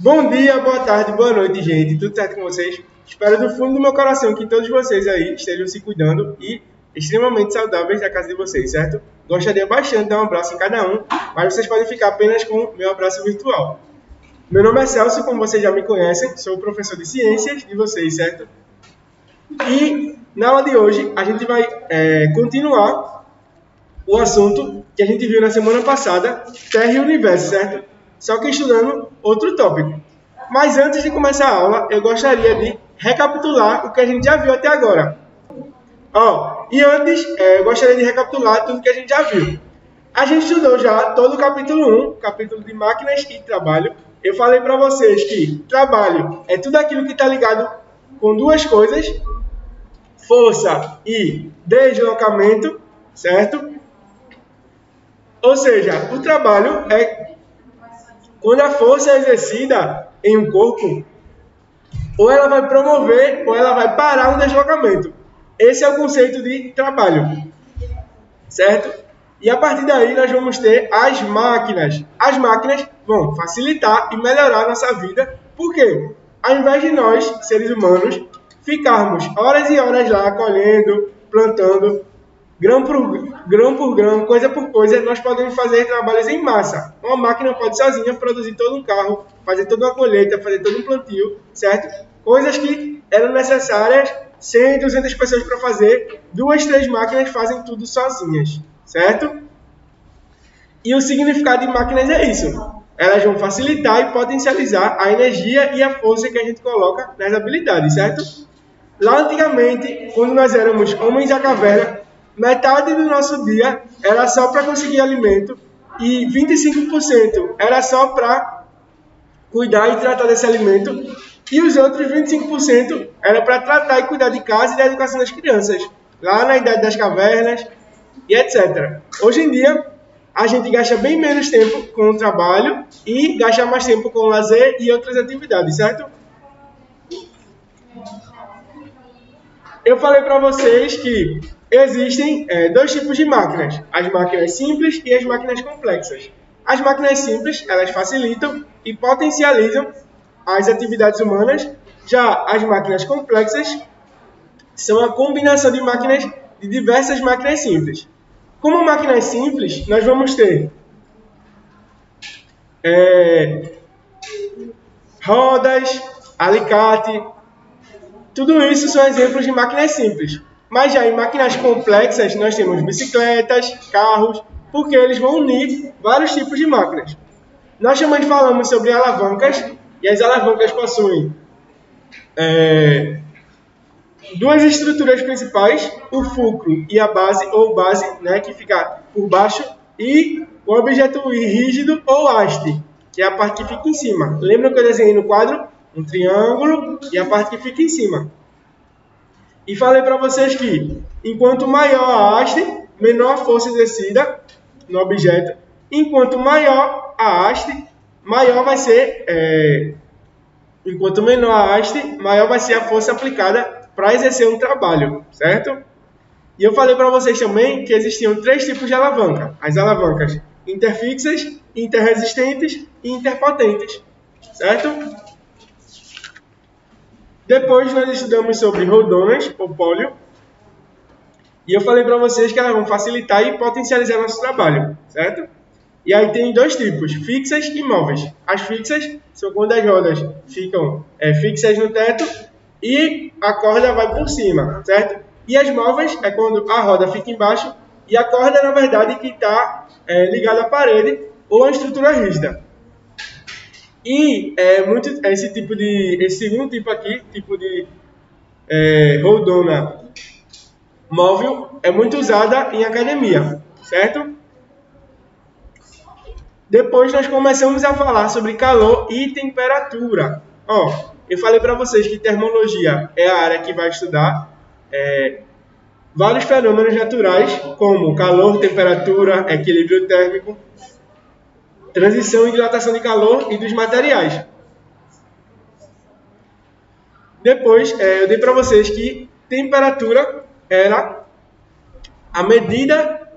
Bom dia, boa tarde, boa noite, gente. Tudo certo com vocês? Espero do fundo do meu coração que todos vocês aí estejam se cuidando e extremamente saudáveis da casa de vocês, certo? Gostaria bastante de dar um abraço em cada um, mas vocês podem ficar apenas com meu abraço virtual. Meu nome é Celso, como vocês já me conhecem, sou o professor de ciências de vocês, certo? E na aula de hoje a gente vai continuar o assunto que a gente viu na semana passada, Terra e Universo, certo? Só que estudando outro tópico. Mas antes de começar a aula, eu gostaria de recapitular o que a gente já viu até agora. E antes, eu gostaria de recapitular tudo que a gente já viu. A gente estudou já todo o capítulo 1, capítulo de máquinas e trabalho. Eu falei para vocês que trabalho é tudo aquilo que está ligado com duas coisas, força e deslocamento, certo? Ou seja, o trabalho é quando a força é exercida em um corpo, ou ela vai promover ou ela vai parar um deslocamento. Esse é o conceito de trabalho, certo? E a partir daí nós vamos ter as máquinas. As máquinas vão facilitar e melhorar a nossa vida, porque ao invés de nós, seres humanos, ficarmos horas e horas lá colhendo, plantando, grão por grão, coisa por coisa, nós podemos fazer trabalhos em massa. Uma máquina pode sozinha produzir todo um carro, fazer toda uma colheita, fazer todo um plantio, certo? Coisas que eram necessárias 100, 200 pessoas para fazer, 2, 3 máquinas fazem tudo sozinhas, certo? E o significado de máquinas é isso. Elas vão facilitar e potencializar a energia e a força que a gente coloca nas habilidades, certo? Lá antigamente, quando nós éramos homens da caverna, metade do nosso dia era só para conseguir alimento e 25% era só para cuidar e tratar desse alimento e os outros 25% era para tratar e cuidar de casa e da educação das crianças, lá na idade das cavernas e etc. Hoje em dia, a gente gasta bem menos tempo com o trabalho e gasta mais tempo com o lazer e outras atividades, certo? Eu falei para vocês que existem dois tipos de máquinas, as máquinas simples e as máquinas complexas. As máquinas simples, elas facilitam e potencializam as atividades humanas, já as máquinas complexas são a combinação de máquinas de diversas máquinas simples. Como máquinas simples, nós vamos ter rodas, alicate, tudo isso são exemplos de máquinas simples. Mas já em máquinas complexas, nós temos bicicletas, carros, porque eles vão unir vários tipos de máquinas. Nós também falamos sobre alavancas, e as alavancas possuem duas estruturas principais, o fulcro e a base, ou base, né, que fica por baixo, e o objeto rígido ou haste, que é a parte que fica em cima. Lembra que eu desenhei no quadro? Um triângulo e a parte que fica em cima. E falei para vocês que, enquanto maior a haste, menor a força exercida no objeto. Enquanto maior a haste, maior vai ser... enquanto menor a haste, maior vai ser a força aplicada para exercer um trabalho, certo? E eu falei para vocês também que existiam três tipos de alavanca. As alavancas interfixas, interresistentes e interpotentes, certo? Depois nós estudamos sobre roldonas, ou pólio, e eu falei para vocês que elas vão facilitar e potencializar nosso trabalho, certo? E aí tem dois tipos, fixas e móveis. As fixas são quando as rodas ficam fixas no teto e a corda vai por cima, certo? E as móveis é quando a roda fica embaixo e a corda, na verdade, que está ligada à parede ou à estrutura rígida. E esse segundo tipo aqui, tipo de roldona móvel, é muito usada em academia, certo? Depois nós começamos a falar sobre calor e temperatura. Eu falei para vocês que termologia é a área que vai estudar vários fenômenos naturais, como calor, temperatura, equilíbrio térmico, transição e dilatação de calor e dos materiais. Depois, eu dei para vocês que temperatura era a medida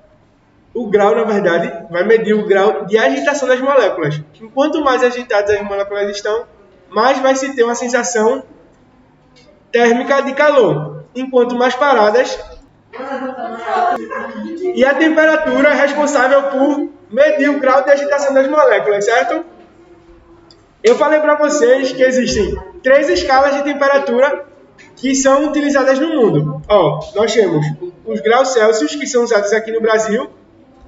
o grau, na verdade, vai medir o grau de agitação das moléculas. Quanto mais agitadas as moléculas estão, mais vai se ter uma sensação térmica de calor. Enquanto mais paradas, e a temperatura é responsável por medir o grau de agitação das moléculas, certo? Eu falei para vocês que existem 3 escalas de temperatura que são utilizadas no mundo. Nós temos os graus Celsius, que são usados aqui no Brasil,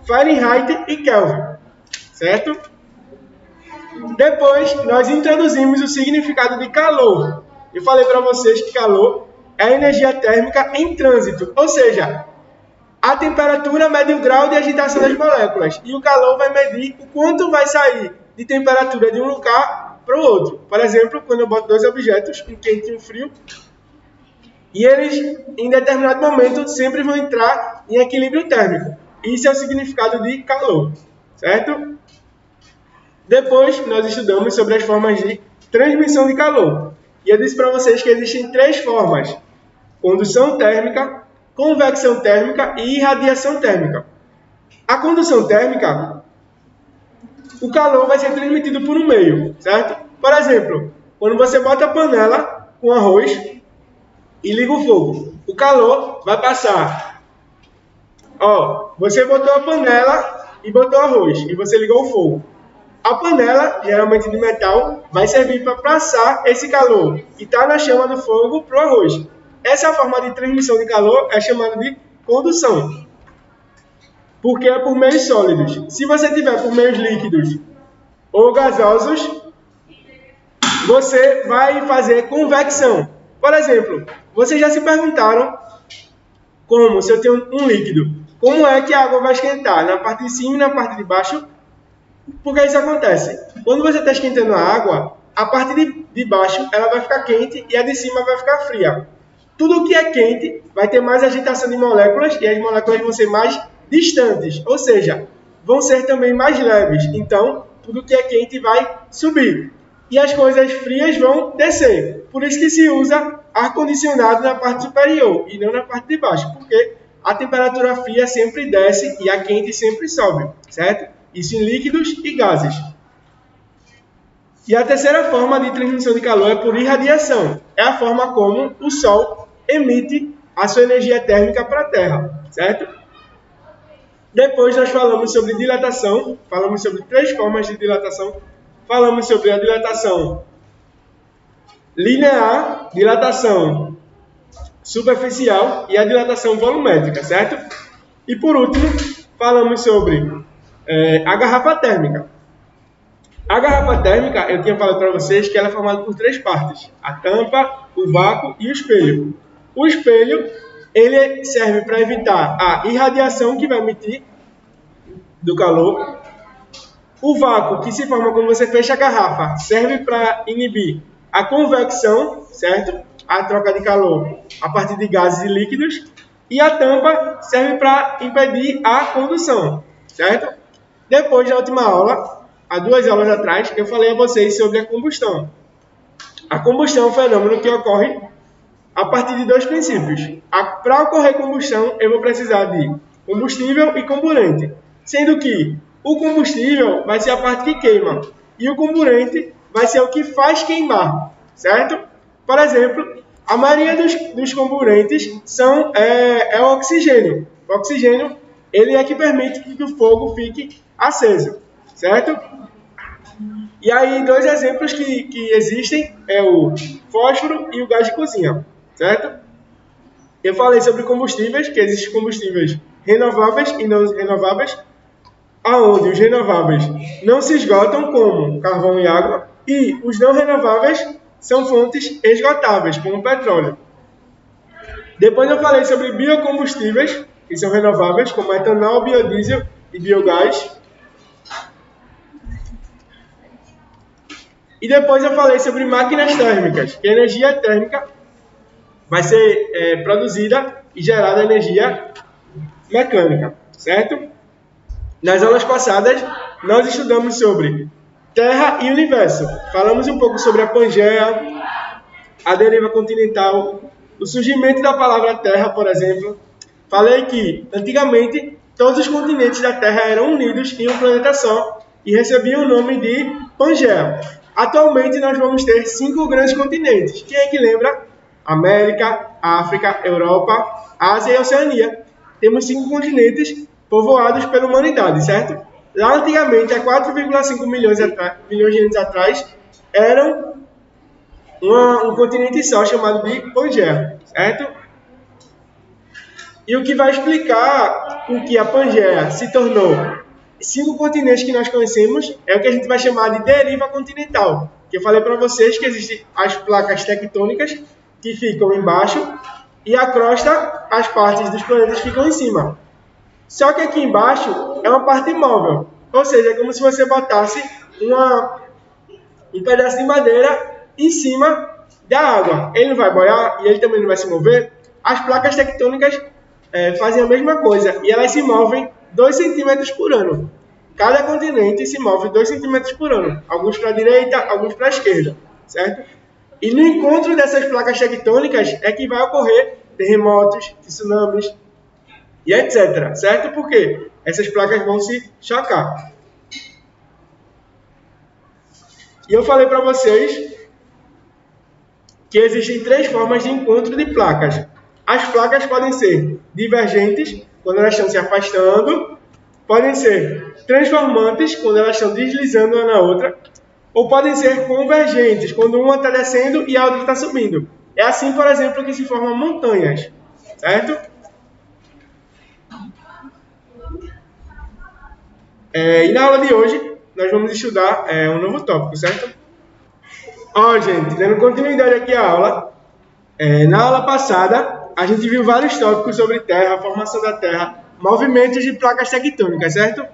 Fahrenheit e Kelvin, certo? Depois, nós introduzimos o significado de calor. Eu falei para vocês que calor é a energia térmica em trânsito, ou seja, a temperatura mede o grau de agitação das moléculas e o calor vai medir o quanto vai sair de temperatura de um lugar para o outro. Por exemplo, quando eu boto 2 objetos, um quente e um frio, e eles, em determinado momento, sempre vão entrar em equilíbrio térmico. Isso é o significado de calor, certo? Depois, nós estudamos sobre as formas de transmissão de calor. E eu disse para vocês que existem 3 formas: condução térmica, convecção térmica e irradiação térmica. A condução térmica, o calor vai ser transmitido por um meio, certo? Por exemplo, quando você bota a panela com arroz e liga o fogo, o calor vai passar. Você botou a panela e botou arroz e você ligou o fogo. A panela, geralmente de metal, vai servir para passar esse calor que está na chama do fogo para o arroz. Essa forma de transmissão de calor é chamada de condução, porque é por meios sólidos. Se você tiver por meios líquidos ou gasosos, você vai fazer convecção. Por exemplo, vocês já se perguntaram como, se eu tenho um líquido, como é que a água vai esquentar? Na parte de cima e na parte de baixo? Por que isso acontece? Quando você está esquentando a água, a parte de baixo ela vai ficar quente e a de cima vai ficar fria. Tudo que é quente vai ter mais agitação de moléculas e as moléculas vão ser mais distantes, ou seja, vão ser também mais leves. Então, tudo que é quente vai subir e as coisas frias vão descer. Por isso que se usa ar-condicionado na parte superior e não na parte de baixo, porque a temperatura fria sempre desce e a quente sempre sobe, certo? Isso em líquidos e gases. E a terceira forma de transmissão de calor é por irradiação. É a forma como o Sol emite a sua energia térmica para a Terra, certo? Depois nós falamos sobre dilatação, falamos sobre 3 formas de dilatação. Falamos sobre a dilatação linear, dilatação superficial e a dilatação volumétrica, certo? E por último, falamos sobre a garrafa térmica. A garrafa térmica, eu tinha falado para vocês que ela é formada por 3 partes: a tampa, o vácuo e o espelho. O espelho, ele serve para evitar a irradiação que vai emitir do calor. O vácuo, que se forma quando você fecha a garrafa, serve para inibir a convecção, certo? A troca de calor a partir de gases e líquidos. E a tampa serve para impedir a condução, certo? Depois, na última aula, há 2 aulas atrás, eu falei a vocês sobre a combustão. A combustão é um fenômeno que ocorre a partir de 2 princípios. Para ocorrer combustão, eu vou precisar de combustível e comburente, sendo que o combustível vai ser a parte que queima e o comburente vai ser o que faz queimar, certo? Por exemplo, a maioria dos comburentes é o oxigênio. O oxigênio ele é que permite que o fogo fique aceso, certo? E aí, 2 exemplos que existem é o fósforo e o gás de cozinha, certo? Eu falei sobre combustíveis, que existem combustíveis renováveis e não renováveis, aonde os renováveis não se esgotam, como carvão e água, e os não renováveis são fontes esgotáveis, como o petróleo. Depois eu falei sobre biocombustíveis, que são renováveis, como etanol, biodiesel e biogás. E depois eu falei sobre máquinas térmicas, que a energia térmica vai ser produzida e gerada energia mecânica, certo? Nas aulas passadas, nós estudamos sobre Terra e Universo. Falamos um pouco sobre a Pangeia, a deriva continental, o surgimento da palavra Terra, por exemplo. Falei que, antigamente, todos os continentes da Terra eram unidos em um planeta só e recebiam o nome de Pangeia. Atualmente nós vamos ter 5 grandes continentes. Quem é que lembra? América, África, Europa, Ásia e Oceania. Temos 5 continentes povoados pela humanidade, certo? Lá antigamente, há 4,5 milhões de anos atrás, era um continente só chamado de Pangeia, certo? E o que vai explicar o que a Pangeia se tornou 5 continentes que nós conhecemos é o que a gente vai chamar de deriva continental. Que eu falei para vocês que existem as placas tectônicas que ficam embaixo e a crosta, as partes dos planetas ficam em cima. Só que aqui embaixo é uma parte imóvel, ou seja, é como se você botasse um pedaço de madeira em cima da água. Ele não vai boiar e ele também não vai se mover. As placas tectônicas fazem a mesma coisa e elas se movem 2 centímetros por ano. Cada continente se move 2 centímetros por ano, alguns para a direita, alguns para a esquerda, certo? E no encontro dessas placas tectônicas é que vai ocorrer terremotos, tsunamis e etc, certo? Porque essas placas vão se chocar. E eu falei para vocês que existem 3 formas de encontro de placas. As placas podem ser divergentes, quando elas estão se afastando, podem ser transformantes, quando elas estão deslizando uma na outra, ou podem ser convergentes, quando uma está descendo e a outra está subindo. É assim, por exemplo, que se formam montanhas, certo? E na aula de hoje, nós vamos estudar um novo tópico, certo? Gente, dando continuidade aqui à aula, na aula passada, a gente viu vários tópicos sobre terra, formação da terra, movimentos de placas tectônicas, certo?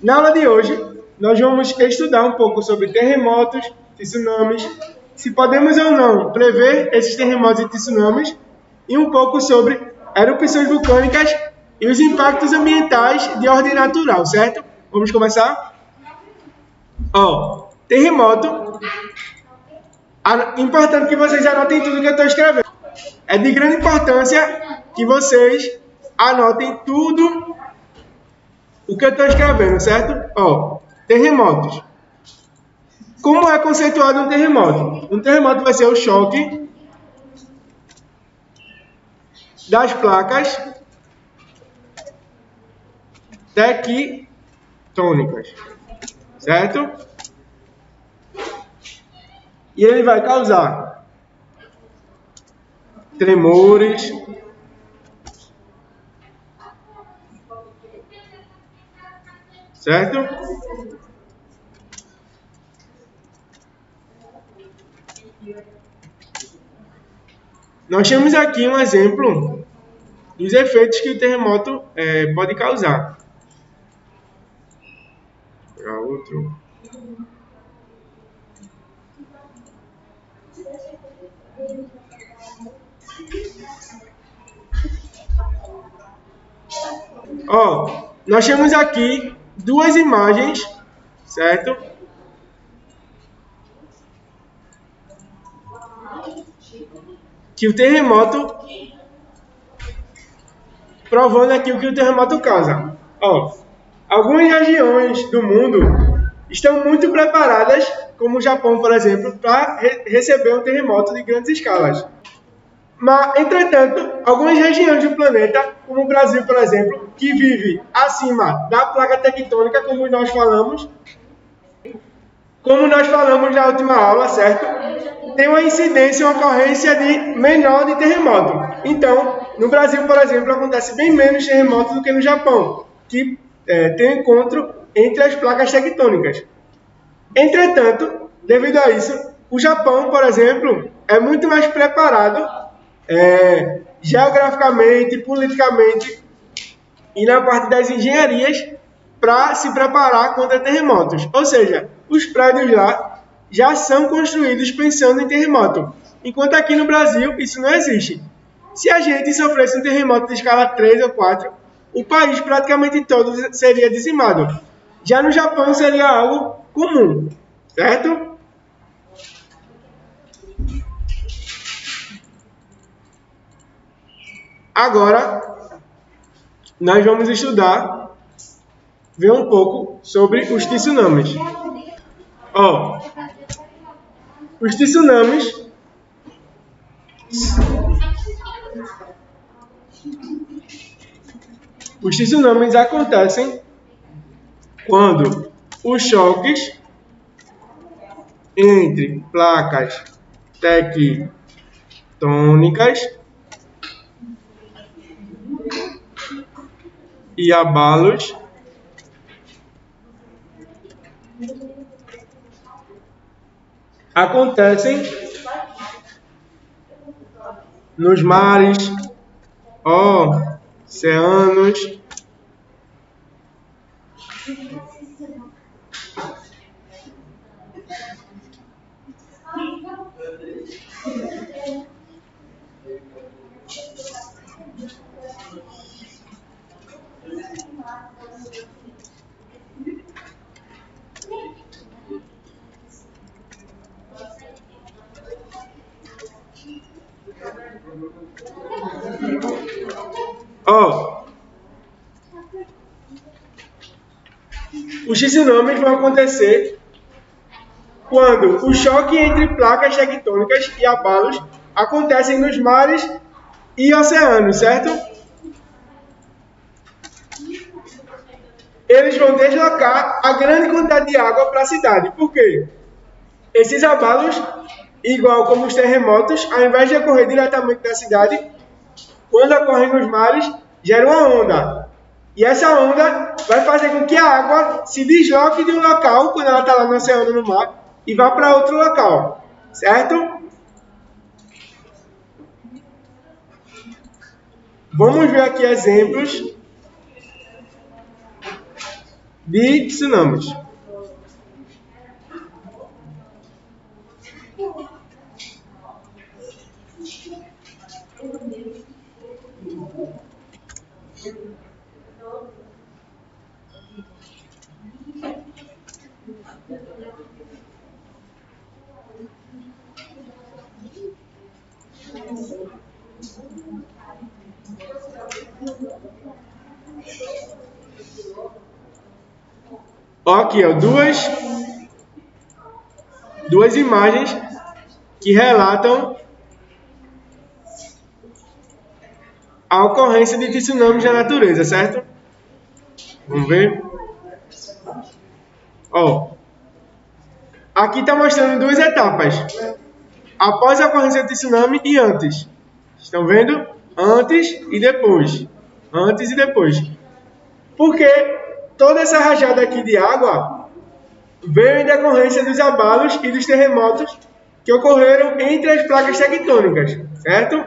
Na aula de hoje, nós vamos estudar um pouco sobre terremotos, tsunamis, se podemos ou não prever esses terremotos e tsunamis, e um pouco sobre erupções vulcânicas e os impactos ambientais de ordem natural, certo? Vamos começar? Terremoto. Importante que vocês anotem tudo que eu estou escrevendo. É de grande importância que vocês anotem tudo o que eu estou escrevendo, certo? Terremotos. Como é conceituado um terremoto? Um terremoto vai ser o choque das placas tectônicas, certo? E ele vai causar tremores, certo? Nós temos aqui um exemplo dos efeitos que o terremoto pode causar. Vou pegar outro. Nós temos aqui 2 imagens, certo? Que o terremoto, provando aqui o que o terremoto causa. Algumas regiões do mundo estão muito preparadas, como o Japão, por exemplo, para receber um terremoto de grandes escalas. Mas, entretanto, algumas regiões do planeta, como o Brasil, por exemplo, que vive acima da placa tectônica, como nós falamos na última aula, certo? Tem uma incidência, uma ocorrência menor de terremoto. Então, no Brasil, por exemplo, acontece bem menos terremotos do que no Japão, que tem um encontro entre as placas tectônicas. Entretanto, devido a isso, o Japão, por exemplo, é muito mais preparado geograficamente, politicamente e na parte das engenharias para se preparar contra terremotos. Ou seja, os prédios lá já são construídos pensando em terremoto, enquanto aqui no Brasil isso não existe. Se a gente sofresse um terremoto de escala 3 ou 4, o país praticamente todo seria dizimado. Já no Japão seria algo comum, certo? Agora, nós vamos estudar, ver um pouco sobre os tsunamis. Ó, os tsunamis acontecem quando os choques entre placas tectônicas e abalos acontecem nos mares, oceanos os tsunamis vão acontecer quando o choque entre placas tectônicas e abalos acontecem nos mares e oceanos, certo? Eles vão deslocar a grande quantidade de água para a cidade. Por quê? Esses abalos, igual como os terremotos, ao invés de ocorrer diretamente na cidade, quando ocorrem nos mares, gera uma onda. E essa onda vai fazer com que a água se desloque de um local, quando ela está lá no oceano, no mar, e vá para outro local. Certo? Vamos ver aqui exemplos de tsunamis. Aqui, duas imagens que relatam a ocorrência de tsunamis na natureza, certo? Vamos ver? Aqui está mostrando duas etapas. Após a ocorrência do tsunami e antes. Estão vendo? Antes e depois. Antes e depois. Porque toda essa rajada aqui de água veio em decorrência dos abalos e dos terremotos que ocorreram entre as placas tectônicas, certo?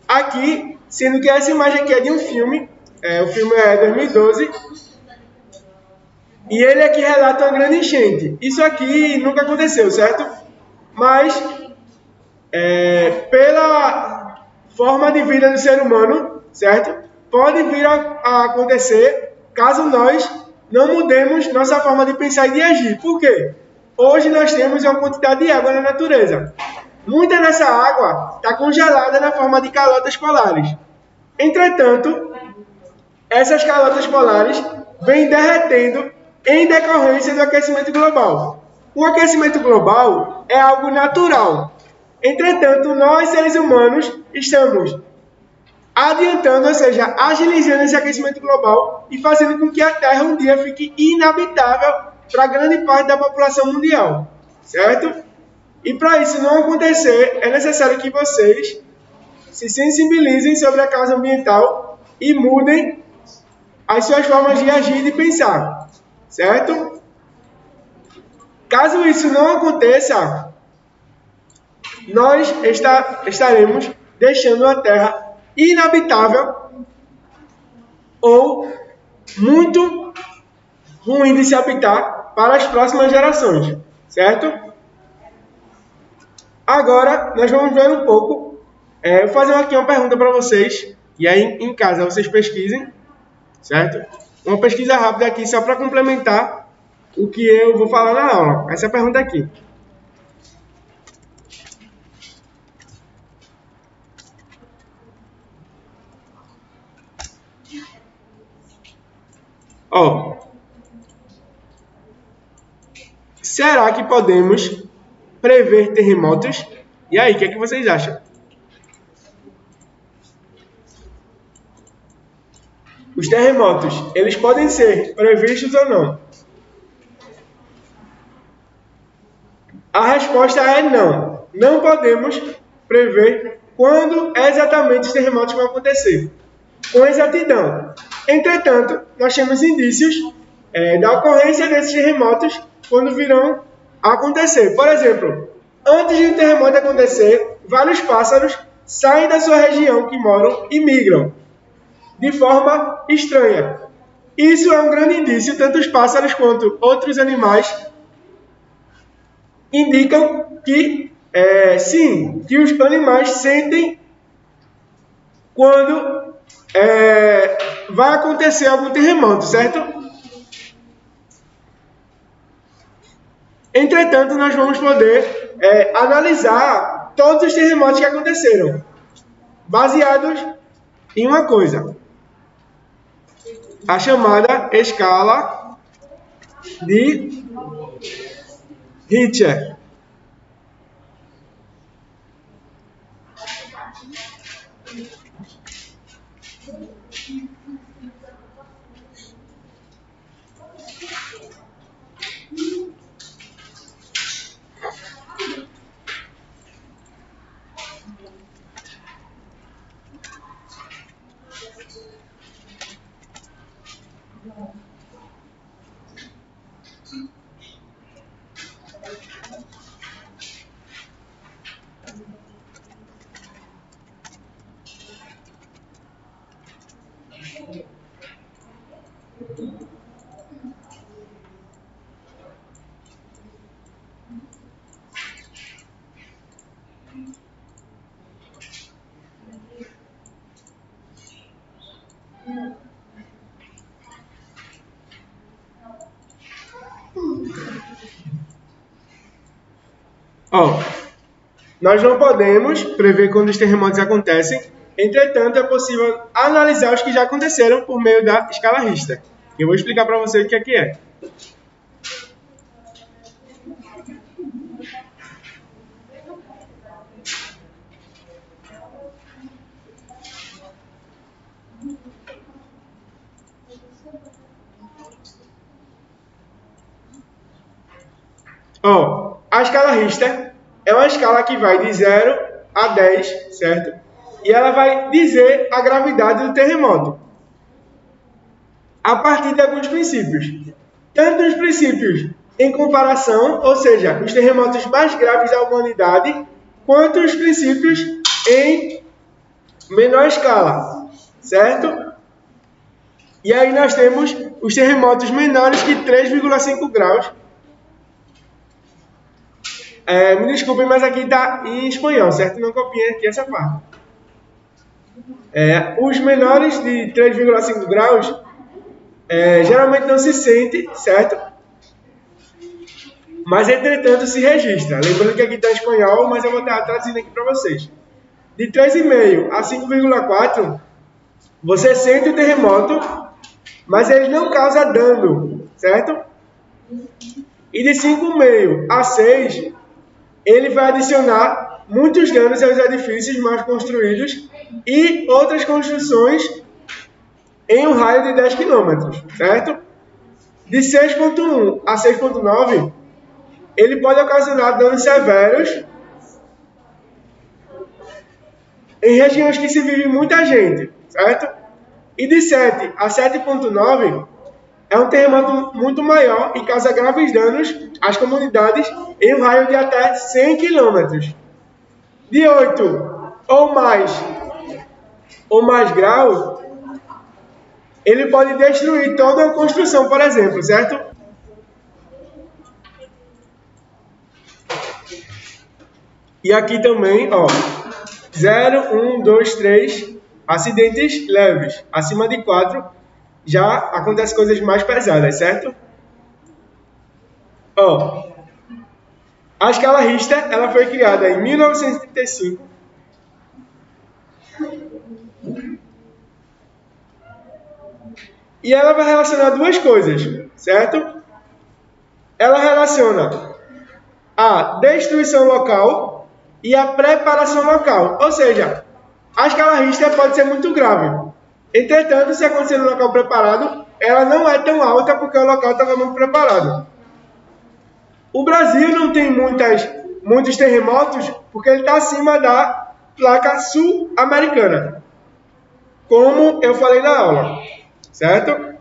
Aqui, sendo que essa imagem aqui é de um filme, o filme é 2012, e ele aqui relata uma grande enchente. Isso aqui nunca aconteceu, certo? Mas, pela forma de vida do ser humano, certo? Pode vir a acontecer caso nós não mudemos nossa forma de pensar e de agir. Por quê? Hoje nós temos uma quantidade de água na natureza. Muita dessa água está congelada na forma de calotas polares. Entretanto, essas calotas polares vêm derretendo em decorrência do aquecimento global. O aquecimento global é algo natural. Entretanto, nós, seres humanos, estamos adiantando, ou seja, agilizando esse aquecimento global e fazendo com que a Terra um dia fique inabitável para grande parte da população mundial, certo? E para isso não acontecer, é necessário que vocês se sensibilizem sobre a causa ambiental e mudem as suas formas de agir e de pensar, certo? Caso isso não aconteça, nós estaremos deixando a Terra inabitável ou muito ruim de se habitar para as próximas gerações, certo? Agora, nós vamos ver um pouco, vou fazer aqui uma pergunta para vocês, e aí em casa vocês pesquisem, certo? Uma pesquisa rápida aqui só para complementar o que eu vou falar na aula. Essa é a pergunta aqui. Ó, será que podemos prever terremotos? E aí, o que é que vocês acham? Os terremotos, eles podem ser previstos ou não? A resposta é não. Não podemos prever quando exatamente os terremotos vão acontecer, com exatidão. Entretanto, nós temos indícios da ocorrência desses terremotos quando virão a acontecer. Por exemplo, antes de um terremoto acontecer, vários pássaros saem da sua região que moram e migram de forma estranha. Isso é um grande indício, tanto os pássaros quanto outros animais indicam que, sim, que os animais sentem quando vai acontecer algum terremoto, certo? Entretanto, nós vamos poder analisar todos os terremotos que aconteceram, baseados em uma coisa, a chamada escala de Richter. Ó, nós não podemos prever quando os terremotos acontecem, entretanto, é possível analisar os que já aconteceram por meio da escala Richter. Eu vou explicar para vocês o que é. Ó, a escala Richter é uma escala que vai de 0 a 10, certo? E ela vai dizer a gravidade do terremoto a partir de alguns princípios. Tanto os princípios em comparação, ou seja, os terremotos mais graves da humanidade, quanto os princípios em menor escala, certo? E aí nós temos os terremotos menores que 3,5 graus. Me desculpem, mas aqui está em espanhol, certo? Não copiem aqui essa parte. Os menores de 3,5 graus geralmente não se sente, certo? Mas, entretanto, se registra. Lembrando que aqui está em espanhol, mas eu vou estar traduzindo aqui para vocês. De 3,5 a 5,4, você sente o terremoto, mas ele não causa dano, certo? E de 5,5 a 6, ele vai adicionar muitos danos aos edifícios mais construídos e outras construções em um raio de 10 km, certo? De 6,1 a 6,9, ele pode ocasionar danos severos em regiões que se vive muita gente, certo? E de 7 a 7,9 é um terremoto muito maior e causa graves danos às comunidades em um raio de até 100 km. De 8 ou mais graus, ele pode destruir toda a construção, por exemplo, certo? E aqui também, ó, 0, 1, 2, 3, acidentes leves. Acima de 4, já acontecem coisas mais pesadas, certo? Ó, a escala Richter, ela foi criada em 1935. E ela vai relacionar duas coisas, certo? Ela relaciona a destruição local e a preparação local. Ou seja, a escala Richter pode ser muito grave. Entretanto, se acontecer no local preparado, ela não é tão alta porque o local estava muito preparado. O Brasil não tem muitos terremotos porque ele está acima da placa sul-americana, como eu falei na aula, certo?